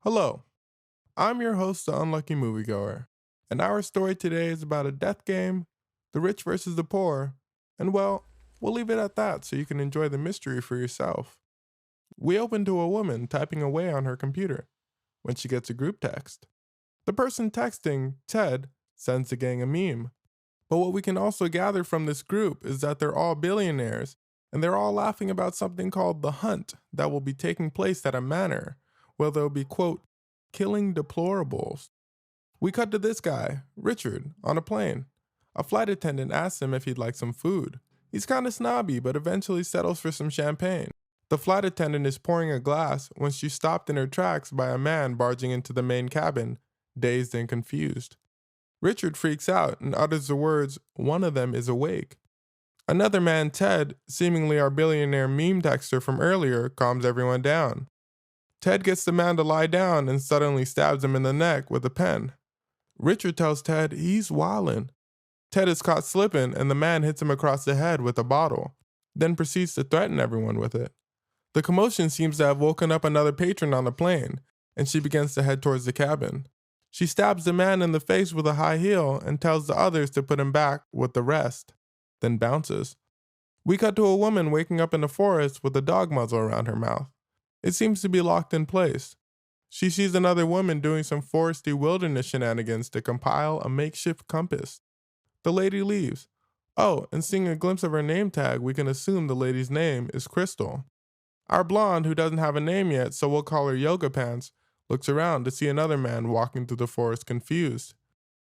Hello, I'm your host, the Unlucky Moviegoer, and our story today is about a death game, the rich versus the poor, and well, we'll leave it at that so you can enjoy the mystery for yourself. We open to a woman typing away on her computer when she gets a group text. The person texting, Ted, sends the gang a meme. But what we can also gather from this group is that they're all billionaires and they're all laughing about something called the hunt that will be taking place at a manor where they'll be, quote, killing deplorables. We cut to this guy, Richard, on a plane. A flight attendant asks him if he'd like some food. He's kind of snobby, but eventually settles for some champagne. The flight attendant is pouring a glass when she's stopped in her tracks by a man barging into the main cabin, dazed and confused. Richard freaks out and utters the words, "One of them is awake." Another man, Ted, seemingly our billionaire meme texter from earlier, calms everyone down. Ted gets the man to lie down and suddenly stabs him in the neck with a pen. Richard tells Ted he's wildin'. Ted is caught slipping and the man hits him across the head with a bottle, then proceeds to threaten everyone with it. The commotion seems to have woken up another patron on the plane, and she begins to head towards the cabin. She stabs the man in the face with a high heel and tells the others to put him back with the rest, then bounces. We cut to a woman waking up in the forest with a dog muzzle around her mouth. It seems to be locked in place. She sees another woman doing some foresty wilderness shenanigans to compile a makeshift compass. The lady leaves. Oh, and seeing a glimpse of her name tag, we can assume the lady's name is Crystal. Our blonde, who doesn't have a name yet, so we'll call her Yoga Pants, looks around to see another man walking through the forest confused.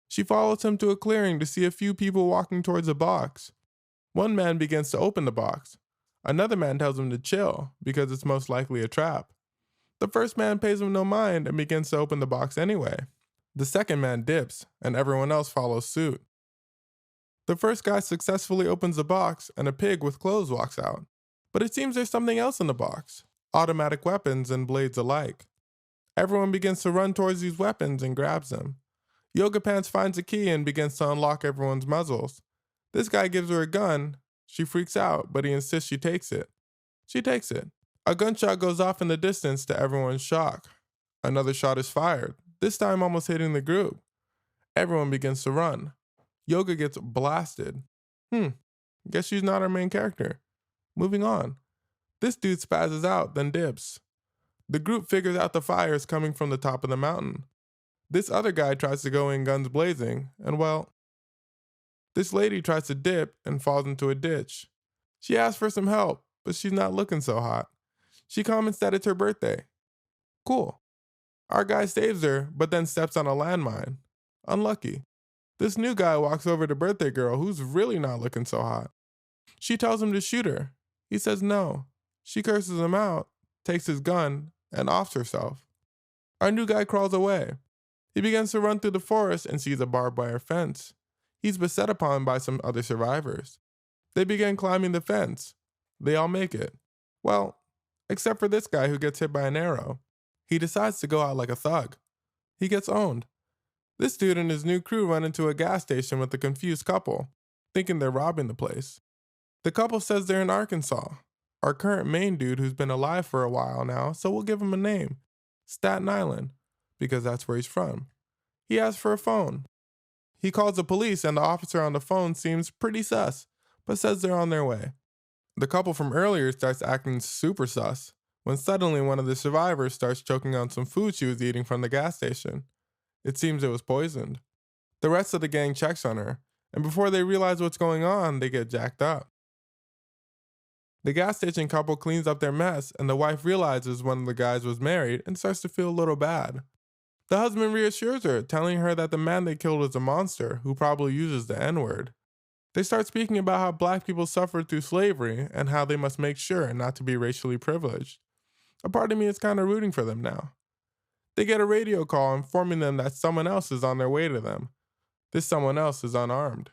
She follows him to a clearing to see a few people walking towards a box. One man begins to open the box. Another man tells him to chill because it's most likely a trap. The first man pays him no mind and begins to open the box anyway. The second man dips, and everyone else follows suit. The first guy successfully opens the box, and a pig with clothes walks out. But it seems there's something else in the box, automatic weapons and blades alike. Everyone begins to run towards these weapons and grabs them. Yoga Pants finds a key and begins to unlock everyone's muzzles. This guy gives her a gun. She freaks out, but he insists she takes it. She takes it. A gunshot goes off in the distance to everyone's shock. Another shot is fired, this time almost hitting the group. Everyone begins to run. Yoga gets blasted. Guess she's not our main character. Moving on. This dude spazzes out, then dips. The group figures out the fire is coming from the top of the mountain. This other guy tries to go in guns blazing, and well, this lady tries to dip and falls into a ditch. She asks for some help, but she's not looking so hot. She comments that it's her birthday. Cool. Our guy saves her, but then steps on a landmine. Unlucky. This new guy walks over to birthday girl who's really not looking so hot. She tells him to shoot her. He says no. She curses him out, takes his gun, and offs herself. Our new guy crawls away. He begins to run through the forest and sees a barbed wire fence. He's beset upon by some other survivors. They begin climbing the fence. They all make it. Well, except for this guy who gets hit by an arrow. He decides to go out like a thug. He gets owned. This dude and his new crew run into a gas station with a confused couple, thinking they're robbing the place. The couple says they're in Arkansas. Our current main dude who's been alive for a while now, so we'll give him a name. Staten Island, because that's where he's from. He asks for a phone. He calls the police and the officer on the phone seems pretty sus, but says they're on their way. The couple from earlier starts acting super sus, when suddenly one of the survivors starts choking on some food she was eating from the gas station. It seems it was poisoned. The rest of the gang checks on her, and before they realize what's going on, they get jacked up. The gas station couple cleans up their mess, and the wife realizes one of the guys was married and starts to feel a little bad. The husband reassures her, telling her that the man they killed was a monster who probably uses the N-word. They start speaking about how black people suffered through slavery and how they must make sure not to be racially privileged. A part of me is kind of rooting for them now. They get a radio call informing them that someone else is on their way to them. This someone else is unarmed.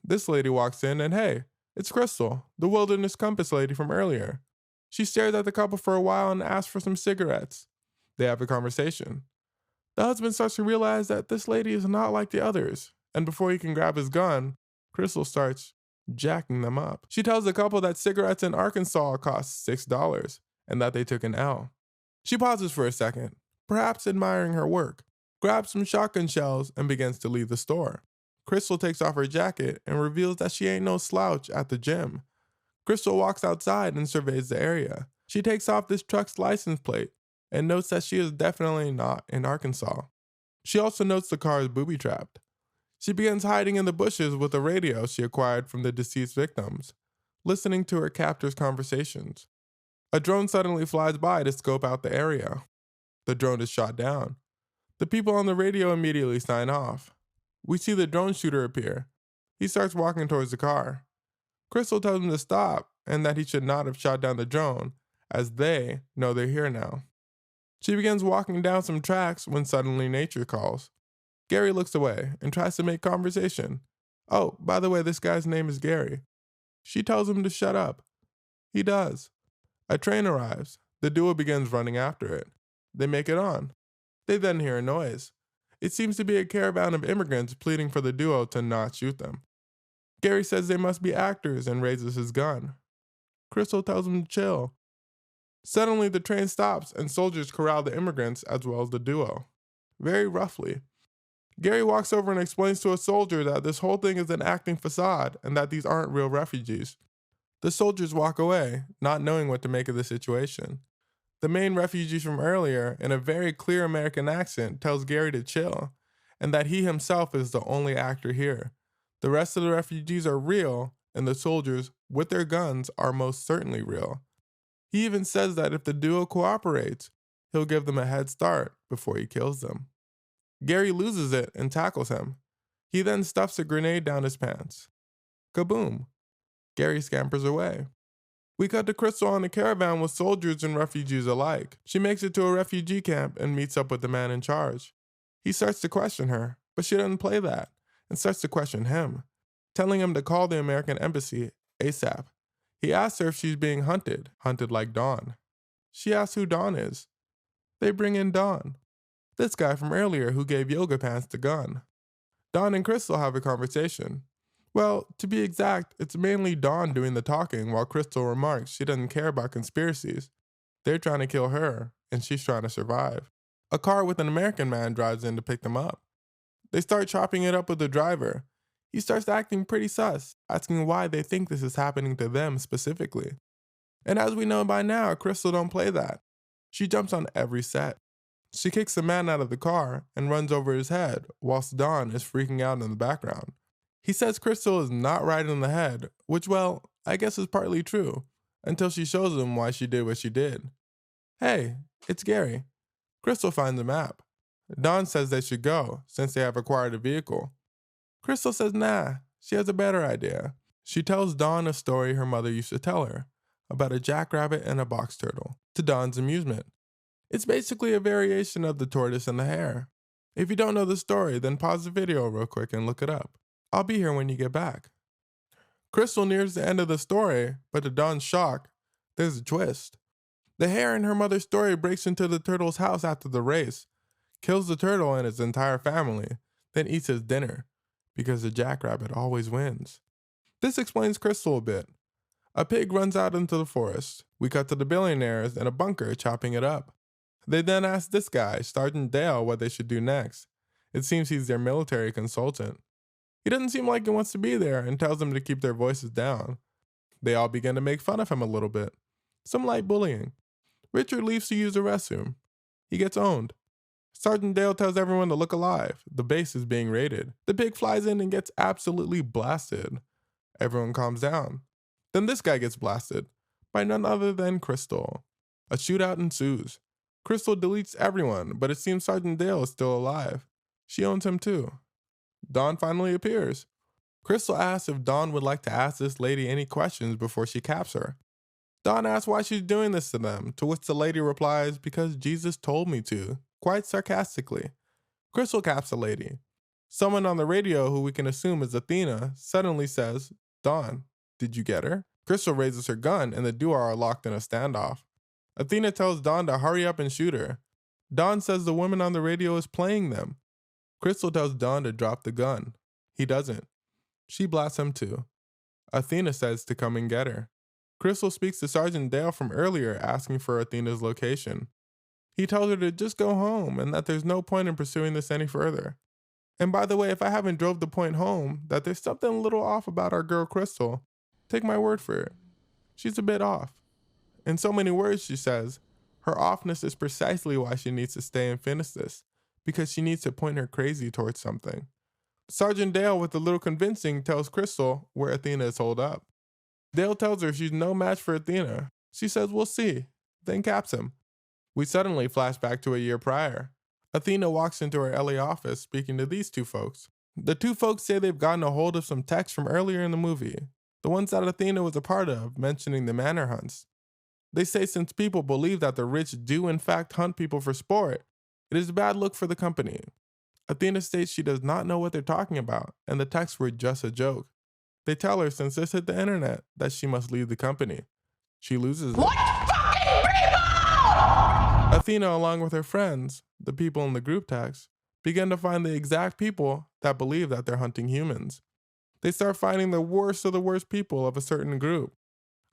This lady walks in and hey, it's Crystal, the wilderness compass lady from earlier. She stares at the couple for a while and asks for some cigarettes. They have a conversation. The husband starts to realize that this lady is not like the others, and before he can grab his gun, Crystal starts jacking them up. She tells the couple that cigarettes in Arkansas cost $6 and that they took an L. She pauses for a second, perhaps admiring her work, grabs some shotgun shells and begins to leave the store. Crystal takes off her jacket and reveals that she ain't no slouch at the gym. Crystal walks outside and surveys the area. She takes off this truck's license plate and notes that she is definitely not in Arkansas. She also notes the car is booby-trapped. She begins hiding in the bushes with a radio she acquired from the deceased victims, listening to her captor's conversations. A drone suddenly flies by to scope out the area. The drone is shot down. The people on the radio immediately sign off. We see the drone shooter appear. He starts walking towards the car. Crystal tells him to stop and that he should not have shot down the drone, as they know they're here now. She begins walking down some tracks when suddenly nature calls. Gary looks away and tries to make conversation. Oh, by the way, this guy's name is Gary. She tells him to shut up. He does. A train arrives. The duo begins running after it. They make it on. They then hear a noise. It seems to be a caravan of immigrants pleading for the duo to not shoot them. Gary says they must be actors and raises his gun. Crystal tells him to chill. Suddenly, the train stops and soldiers corral the immigrants as well as the duo. Very roughly. Gary walks over and explains to a soldier that this whole thing is an acting facade and that these aren't real refugees. The soldiers walk away, not knowing what to make of the situation. The main refugee from earlier, in a very clear American accent, tells Gary to chill, and that he himself is the only actor here. The rest of the refugees are real, and the soldiers, with their guns, are most certainly real. He even says that if the duo cooperates, he'll give them a head start before he kills them. Gary loses it and tackles him. He then stuffs a grenade down his pants. Kaboom! Gary scampers away. We cut to Crystal on a caravan with soldiers and refugees alike. She makes it to a refugee camp and meets up with the man in charge. He starts to question her, but she doesn't play that and starts to question him, telling him to call the American embassy ASAP. He asks her if she's being hunted like Dawn. She asks who Dawn is. They bring in Dawn, this guy from earlier who gave Yoga Pants the gun. Dawn and Crystal have a conversation. Well, to be exact, it's mainly Dawn doing the talking while Crystal remarks she doesn't care about conspiracies. They're trying to kill her, and she's trying to survive. A car with an American man drives in to pick them up. They start chopping it up with the driver. He starts acting pretty sus, asking why they think this is happening to them specifically. And as we know by now, Crystal don't play that. She jumps on every set. She kicks the man out of the car and runs over his head whilst Dawn is freaking out in the background. He says Crystal is not right in the head, which, well, I guess is partly true, until she shows him why she did what she did. Hey, it's Gary. Crystal finds a map. Dawn says they should go, since they have acquired a vehicle. Crystal says nah, she has a better idea. She tells Dawn a story her mother used to tell her, about a jackrabbit and a box turtle, to Dawn's amusement. It's basically a variation of the tortoise and the hare. If you don't know the story, then pause the video real quick and look it up. I'll be here when you get back. Crystal nears the end of the story, but to Dawn's shock, there's a twist. The hare in her mother's story breaks into the turtle's house after the race, kills the turtle and his entire family, then eats his dinner, because the jackrabbit always wins. This explains Crystal a bit. A pig runs out into the forest. We cut to the billionaires in a bunker chopping it up. They then ask this guy, Sergeant Dale, what they should do next. It seems he's their military consultant. He doesn't seem like he wants to be there and tells them to keep their voices down. They all begin to make fun of him a little bit. Some light bullying. Richard leaves to use the restroom. He gets owned. Sergeant Dale tells everyone to look alive. The base is being raided. The pig flies in and gets absolutely blasted. Everyone calms down. Then this guy gets blasted by none other than Crystal. A shootout ensues. Crystal deletes everyone, but it seems Sergeant Dale is still alive. She owns him too. Dawn finally appears. Crystal asks if Dawn would like to ask this lady any questions before she caps her. Dawn asks why she's doing this to them, to which the lady replies, because Jesus told me to, quite sarcastically. Crystal caps the lady. Someone on the radio, who we can assume is Athena, suddenly says, Dawn, did you get her? Crystal raises her gun and the duo are locked in a standoff. Athena tells Dawn to hurry up and shoot her. Dawn says the woman on the radio is playing them. Crystal tells Dawn to drop the gun. He doesn't. She blasts him too. Athena says to come and get her. Crystal speaks to Sergeant Dale from earlier asking for Athena's location. He tells her to just go home and that there's no point in pursuing this any further. And by the way, if I haven't drove the point home that there's something a little off about our girl Crystal, take my word for it. She's a bit off. In so many words, she says, her offness is precisely why she needs to stay and finish this, because she needs to point her crazy towards something. Sergeant Dale, with a little convincing, tells Crystal where Athena is holed up. Dale tells her she's no match for Athena. She says, we'll see, then caps him. We suddenly flash back to a year prior. Athena walks into her LA office speaking to these two folks. The two folks say they've gotten a hold of some texts from earlier in the movie, the ones that Athena was a part of, mentioning the manor hunts. They say since people believe that the rich do in fact hunt people for sport, it is a bad look for the company. Athena states she does not know what they're talking about, and the texts were just a joke. They tell her since this hit the internet that she must leave the company. She loses it. What fucking people? Athena, along with her friends, the people in the group text, begin to find the exact people that believe that they're hunting humans. They start finding the worst of the worst people of a certain group.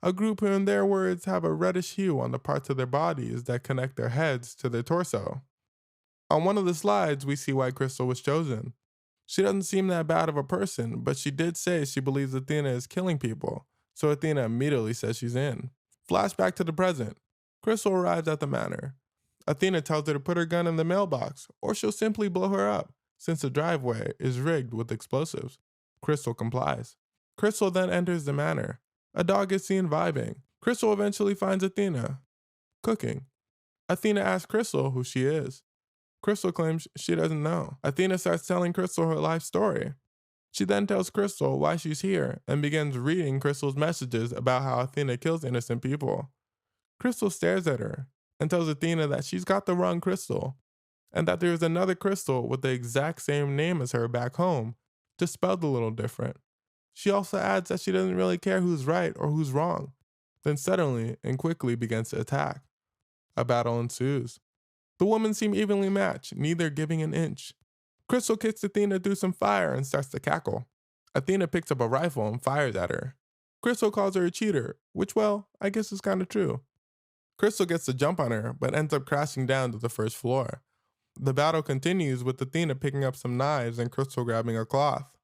A group who, in their words, have a reddish hue on the parts of their bodies that connect their heads to their torso. On one of the slides, we see why Crystal was chosen. She doesn't seem that bad of a person, but she did say she believes Athena is killing people, so Athena immediately says she's in. Flashback to the present. Crystal arrives at the manor. Athena tells her to put her gun in the mailbox, or she'll simply blow her up, since the driveway is rigged with explosives. Crystal complies. Crystal then enters the manor. A dog is seen vibing. Crystal eventually finds Athena cooking. Athena asks Crystal who she is. Crystal claims she doesn't know. Athena starts telling Crystal her life story. She then tells Crystal why she's here and begins reading Crystal's messages about how Athena kills innocent people. Crystal stares at her and tells Athena that she's got the wrong Crystal and that there's another Crystal with the exact same name as her back home, just spelled a little different. She also adds that she doesn't really care who's right or who's wrong, then suddenly and quickly begins to attack. A battle ensues. The women seem evenly matched, neither giving an inch. Crystal kicks Athena through some fire and starts to cackle. Athena picks up a rifle and fires at her. Crystal calls her a cheater, which, well, I guess is kind of true. Crystal gets the jump on her, but ends up crashing down to the first floor. The battle continues with Athena picking up some knives and Crystal grabbing a cloth.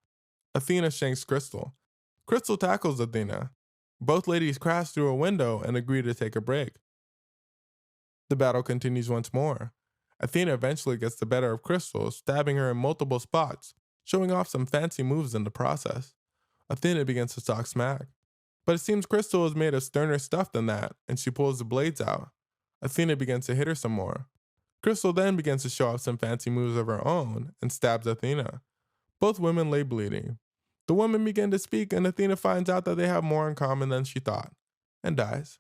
Athena shanks Crystal. Crystal tackles Athena. Both ladies crash through a window and agree to take a break. The battle continues once more. Athena eventually gets the better of Crystal, stabbing her in multiple spots, showing off some fancy moves in the process. Athena begins to talk smack. But it seems Crystal is made of sterner stuff than that, and she pulls the blades out. Athena begins to hit her some more. Crystal then begins to show off some fancy moves of her own and stabs Athena. Both women lay bleeding. The women begin to speak, and Athena finds out that they have more in common than she thought, and dies.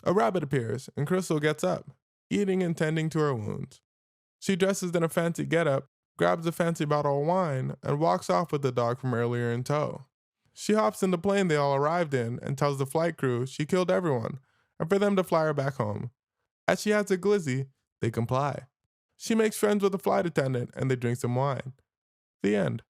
A rabbit appears, and Crystal gets up, eating and tending to her wounds. She dresses in a fancy getup, grabs a fancy bottle of wine, and walks off with the dog from earlier in tow. She hops in the plane they all arrived in and tells the flight crew she killed everyone, and for them to fly her back home. As she has a glizzy, they comply. She makes friends with the flight attendant, and they drink some wine. The end.